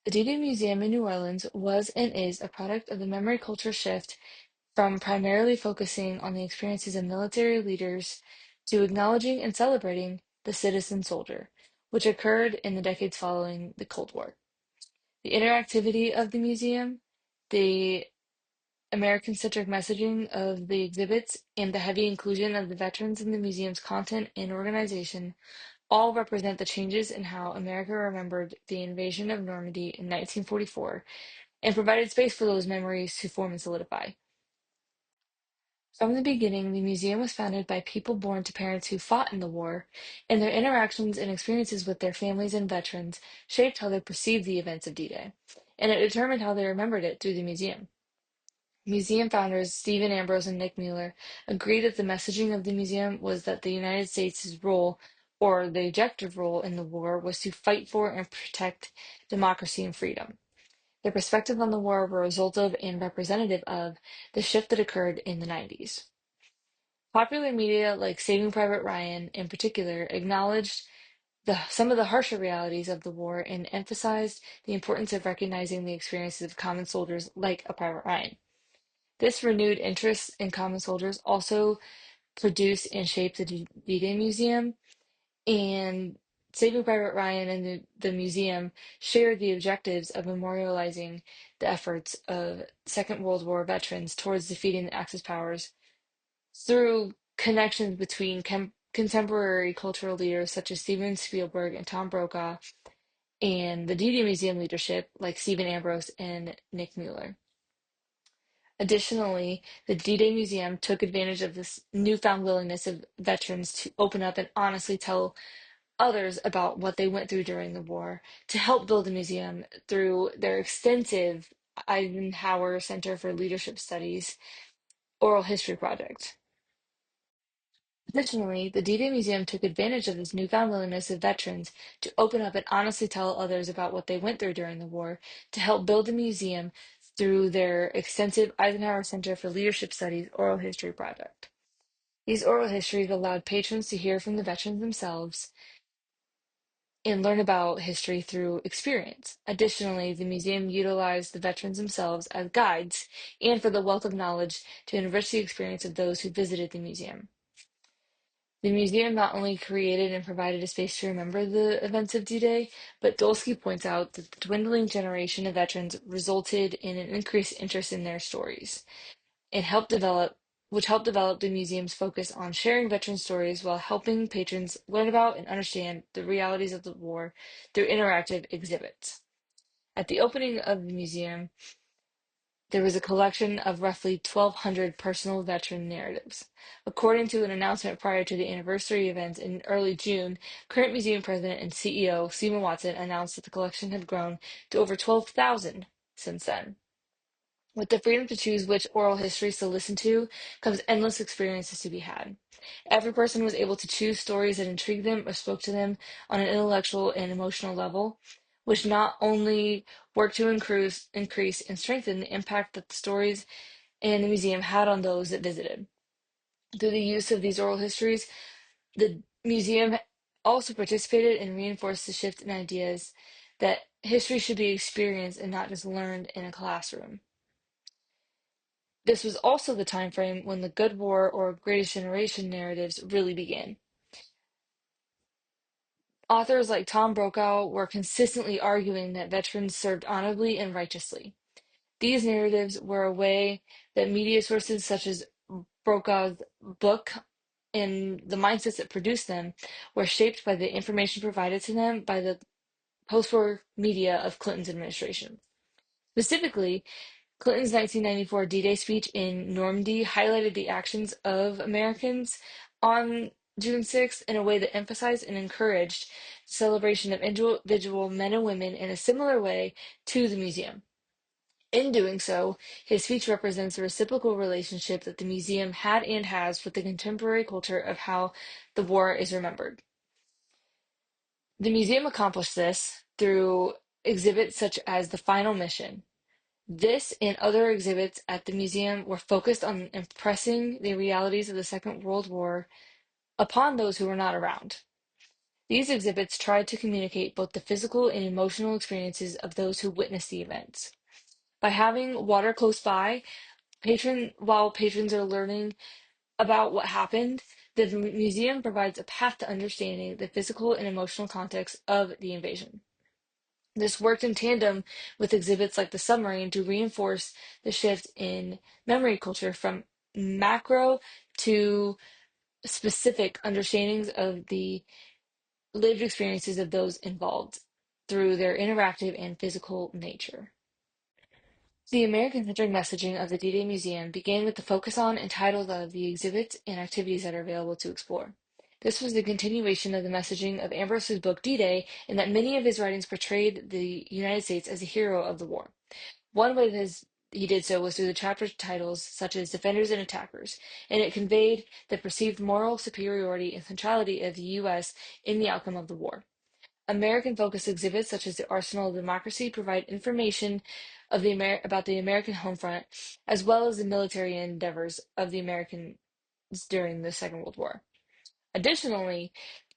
The D-Day Museum in New Orleans was and is a product of the memory culture shift from primarily focusing on the experiences of military leaders to acknowledging and celebrating the citizen soldier, which occurred in the decades following the Cold War. The interactivity of the museum, the American-centric messaging of the exhibits, and the heavy inclusion of the veterans in the museum's content and organization all represent the changes in how America remembered the invasion of Normandy in 1944 and provided space for those memories to form and solidify. From the beginning, the museum was founded by people born to parents who fought in the war, and their interactions and experiences with their families and veterans shaped how they perceived the events of D-Day, and it determined how they remembered it through the museum. Museum founders Stephen Ambrose and Nick Mueller agreed that the messaging of the museum was that the United States' role, or the objective role in the war, was to fight for and protect democracy and freedom. Their perspective on the war were a result of and representative of the shift that occurred in the 90s. Popular media like Saving Private Ryan, in particular, acknowledged some of the harsher realities of the war and emphasized the importance of recognizing the experiences of common soldiers like a Private Ryan. This renewed interest in common soldiers also produced and shaped the D-Day Museum, and Saving Private Ryan and the museum shared the objectives of memorializing the efforts of Second World War veterans towards defeating the Axis powers through connections between contemporary cultural leaders such as Steven Spielberg and Tom Brokaw, and the D-Day Museum leadership like Stephen Ambrose and Nick Mueller. Additionally, the D-Day Museum took advantage of this newfound willingness of veterans to open up and honestly tell others about what they went through during the war to help build the museum through their extensive Eisenhower Center for Leadership Studies oral history project. Additionally, the D-Day Museum took advantage of this newfound willingness of veterans to open up and honestly tell others about what they went through during the war to help build the museum through their extensive Eisenhower Center for Leadership Studies oral history project. These oral histories allowed patrons to hear from the veterans themselves and learn about history through experience. Additionally, the museum utilized the veterans themselves as guides and for the wealth of knowledge to enrich the experience of those who visited the museum. The museum not only created and provided a space to remember the events of D-Day, but Dolsky points out that the dwindling generation of veterans resulted in an increased interest in their stories and which helped develop the museum's focus on sharing veteran stories while helping patrons learn about and understand the realities of the war through interactive exhibits. At the opening of the museum, there was a collection of roughly 1,200 personal veteran narratives. According to an announcement prior to the anniversary event in early June, current museum president and CEO Stephen Watson announced that the collection had grown to over 12,000 since then. With the freedom to choose which oral histories to listen to comes endless experiences to be had. Every person was able to choose stories that intrigued them or spoke to them on an intellectual and emotional level, which not only worked to increase and strengthen the impact that the stories and the museum had on those that visited. Through the use of these oral histories, the museum also participated and reinforced the shift in ideas that history should be experienced and not just learned in a classroom. This was also the time frame when the Good War or Greatest Generation narratives really began. Authors like Tom Brokaw were consistently arguing that veterans served honorably and righteously. These narratives were a way that media sources such as Brokaw's book and the mindsets that produced them were shaped by the information provided to them by the post-war media of Clinton's administration. Specifically, Clinton's 1994 D-Day speech in Normandy highlighted the actions of Americans on June 6th in a way that emphasized and encouraged the celebration of individual men and women in a similar way to the museum. In doing so, his speech represents a reciprocal relationship that the museum had and has with the contemporary culture of how the war is remembered. The museum accomplished this through exhibits such as The Final Mission. This and other exhibits at the museum were focused on impressing the realities of the Second World War upon those who were not around. These exhibits tried to communicate both the physical and emotional experiences of those who witnessed the events. By having water close by, while patrons are learning about what happened, the museum provides a path to understanding the physical and emotional context of the invasion. This worked in tandem with exhibits like the submarine to reinforce the shift in memory culture from macro to specific understandings of the lived experiences of those involved through their interactive and physical nature. The American-centric messaging of the D-Day Museum began with the focus on and titles of the exhibits and activities that are available to explore. This was the continuation of the messaging of Ambrose's book D-Day, in that many of his writings portrayed the United States as a hero of the war. One way he did so was through the chapter titles such as Defenders and Attackers, and it conveyed the perceived moral superiority and centrality of the U.S. in the outcome of the war. American-focused exhibits such as the Arsenal of Democracy provide information about the American home front, as well as the military endeavors of the Americans during the Second World War. Additionally,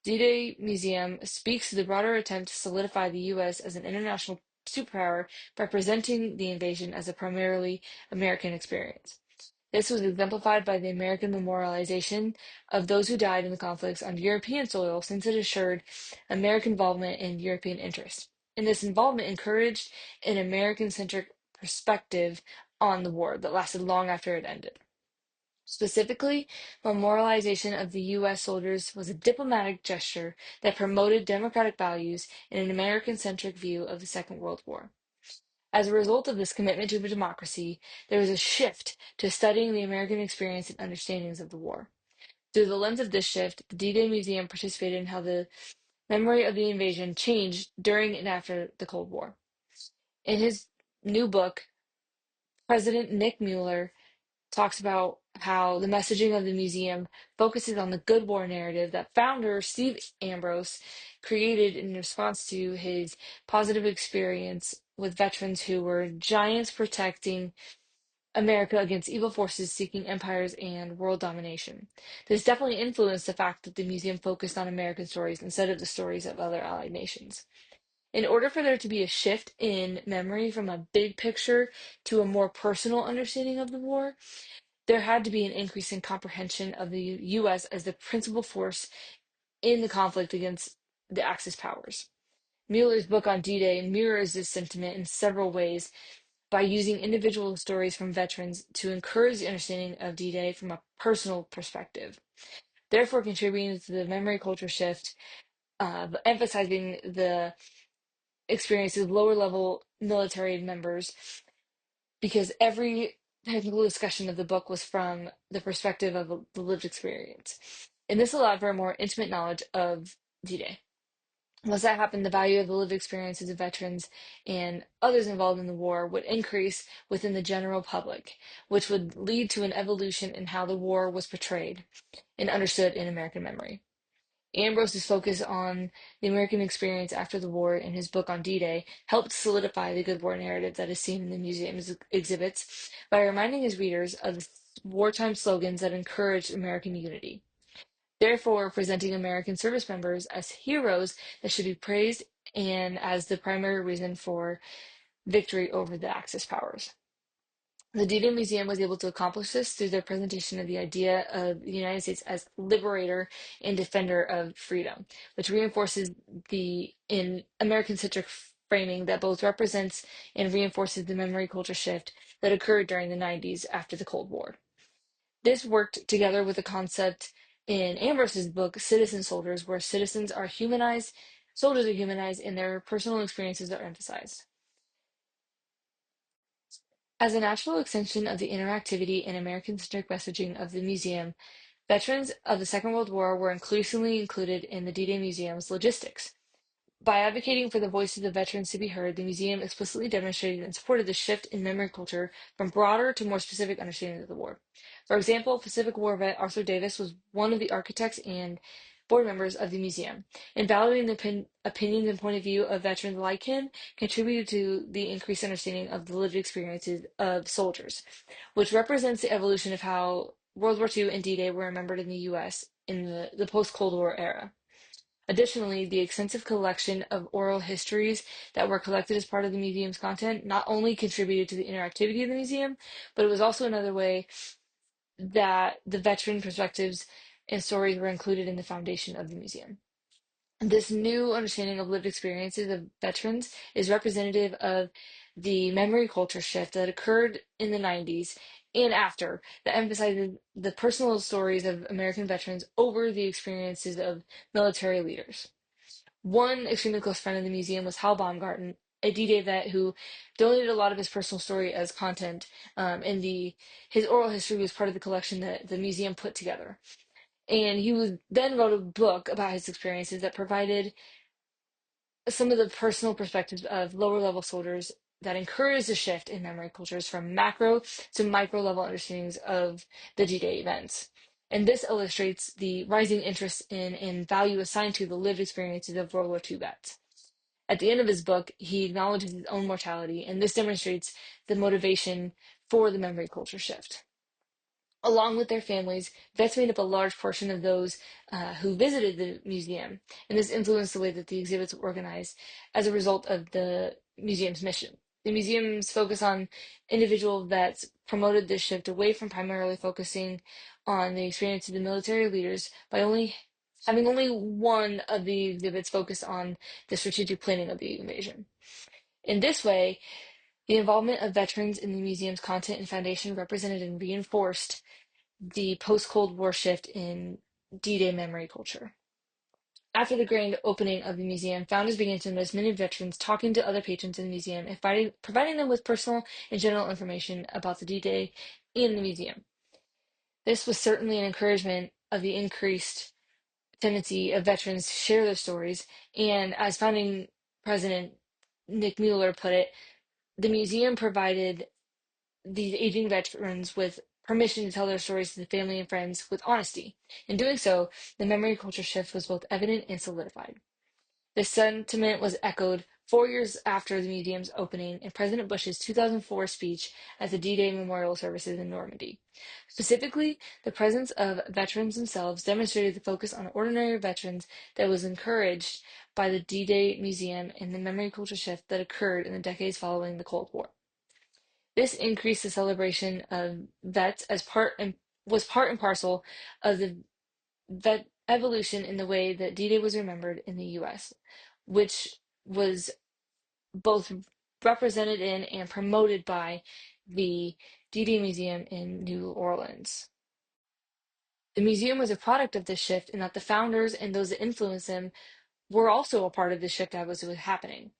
D-Day Museum speaks to the broader attempt to solidify the U.S. as an international superpower by presenting the invasion as a primarily American experience. This was exemplified by the American memorialization of those who died in the conflicts on European soil, since it assured American involvement in European interests. And this involvement encouraged an American-centric perspective on the war that lasted long after it ended. Specifically, memorialization of the U.S. soldiers was a diplomatic gesture that promoted democratic values and an American-centric view of the Second World War. As a result of this commitment to democracy, there was a shift to studying the American experience and understandings of the war. Through the lens of this shift, the D-Day Museum participated in how the memory of the invasion changed during and after the Cold War. In his new book, President Nick Mueller talks about how the messaging of the museum focuses on the good war narrative that founder Steve Ambrose created in response to his positive experience with veterans who were giants protecting America against evil forces seeking empires and world domination. This definitely influenced the fact that the museum focused on American stories instead of the stories of other allied nations. In order for there to be a shift in memory from a big picture to a more personal understanding of the war, there had to be an increase in comprehension of the U.S. as the principal force in the conflict against the Axis powers. Mueller's book on D-Day mirrors this sentiment in several ways by using individual stories from veterans to encourage the understanding of D-Day from a personal perspective, therefore contributing to the memory culture shift, emphasizing the experiences of lower level military members, because every technical discussion of the book was from the perspective of the lived experience. And this allowed for a more intimate knowledge of D-Day. Once that happened, the value of the lived experiences of veterans and others involved in the war would increase within the general public, which would lead to an evolution in how the war was portrayed and understood in American memory. Ambrose's focus on the American experience after the war in his book on D-Day helped solidify the good war narrative that is seen in the museum's exhibits by reminding his readers of the wartime slogans that encouraged American unity, therefore presenting American service members as heroes that should be praised and as the primary reason for victory over the Axis powers. The D-Day Museum was able to accomplish this through their presentation of the idea of the United States as liberator and defender of freedom, which reinforces the in American-centric framing that both represents and reinforces the memory culture shift that occurred during the 90s after the Cold War. This worked together with the concept in Ambrose's book, Citizen Soldiers, where soldiers are humanized, and their personal experiences are emphasized. As a natural extension of the interactivity and American-centric messaging of the museum, veterans of the Second World War were increasingly included in the D-Day Museum's logistics. By advocating for the voices of veterans to be heard, the museum explicitly demonstrated and supported the shift in memory culture from broader to more specific understanding of the war. For example, Pacific War vet Arthur Davis was one of the architects and board members of the museum, and valuing the opinions and point of view of veterans like him contributed to the increased understanding of the lived experiences of soldiers, which represents the evolution of how World War II and D-Day were remembered in the U.S. in the post-Cold War era. Additionally, the extensive collection of oral histories that were collected as part of the museum's content not only contributed to the interactivity of the museum, but it was also another way that the veteran perspectives and stories were included in the foundation of the museum. This new understanding of lived experiences of veterans is representative of the memory culture shift that occurred in the 90s and after, that emphasizes the personal stories of American veterans over the experiences of military leaders. One extremely close friend of the museum was Hal Baumgarten, a D-Day vet who donated a lot of his personal story as content, and his oral history was part of the collection that the museum put together. And then wrote a book about his experiences that provided some of the personal perspectives of lower level soldiers that encouraged a shift in memory cultures from macro to micro level understandings of the D-Day events. And this illustrates the rising interest in and value assigned to the lived experiences of World War II vets. At the end of his book, he acknowledges his own mortality, and this demonstrates the motivation for the memory culture shift. Along with their families, vets made up a large portion of those who visited the museum, and this influenced the way that the exhibits were organized as a result of the museum's mission. The museum's focus on individual vets promoted this shift away from primarily focusing on the experience of the military leaders by only one of the exhibits focused on the strategic planning of the invasion. In this way, the involvement of veterans in the museum's content and foundation represented and reinforced the post-Cold War shift in D-Day memory culture. After the grand opening of the museum, founders began to notice many veterans talking to other patrons in the museum and providing them with personal and general information about the D-Day and the museum. This was certainly an encouragement of the increased tendency of veterans to share their stories, and as founding president Nick Mueller put it, the museum provided these aging veterans with permission to tell their stories to the family and friends with honesty. In doing so, the memory culture shift was both evident and solidified. This sentiment was echoed 4 years after the museum's opening in President Bush's 2004 speech at the D-Day memorial services in Normandy. Specifically, the presence of veterans themselves demonstrated the focus on ordinary veterans that was encouraged by the D-Day Museum and the memory culture shift that occurred in the decades following the Cold War. This increased the celebration of vets as was part and parcel of the vet evolution in the way that D-Day was remembered in the US, which was both represented in and promoted by the D-Day Museum in New Orleans. The museum was a product of this shift in that the founders and those that influenced them were also a part of the shift as it was happening.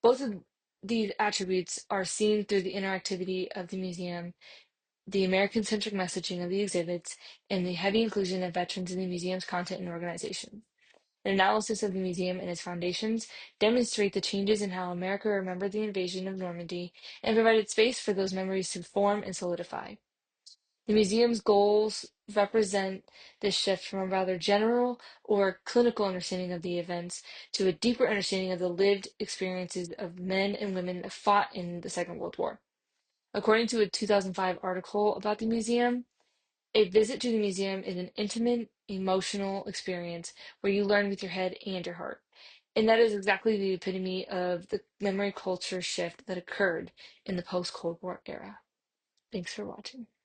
Both of these attributes are seen through the interactivity of the museum, the American-centric messaging of the exhibits, and the heavy inclusion of veterans in the museum's content and organization. An analysis of the museum and its foundations demonstrate the changes in how America remembered the invasion of Normandy and provided space for those memories to form and solidify. The museum's goals represent this shift from a rather general or clinical understanding of the events to a deeper understanding of the lived experiences of men and women that fought in the Second World War. According to a 2005 article about the museum, a visit to the museum is an intimate, emotional experience where you learn with your head and your heart. And that is exactly the epitome of the memory culture shift that occurred in the post-Cold War era. Thanks for watching.